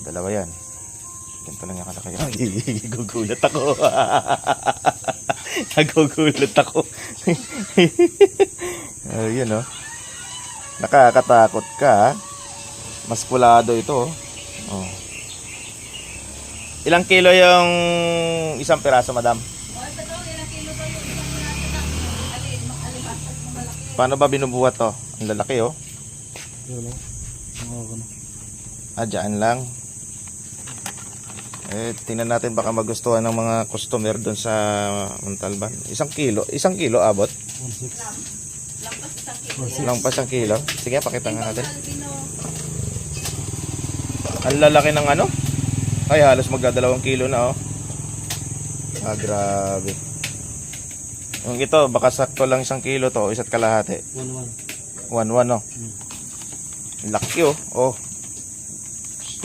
Dalawa yan. Ganito lang yung kalaki. Ay, gugulat ako. Nagugulat ako. Yun o. Nakakatakot ka. Mas pulado ito. Oh. Ilang kilo yung isang piraso, madam? Paano ba binubuhat to? Ang lalaki oh. Dyan lang. Tingnan natin baka magustuhan ng mga customer doon sa Montalban. Isang kilo abot. 1.6. Lampas ang kilo. Sige, pakita nga natin. Ang lalaki ng ano? Ay, halos magdadalawang kilo na oh. Grabe. Yung ito, baka sakto lang 1 kilo to, 1.5. 1.1 oh. Laki oh. Oh.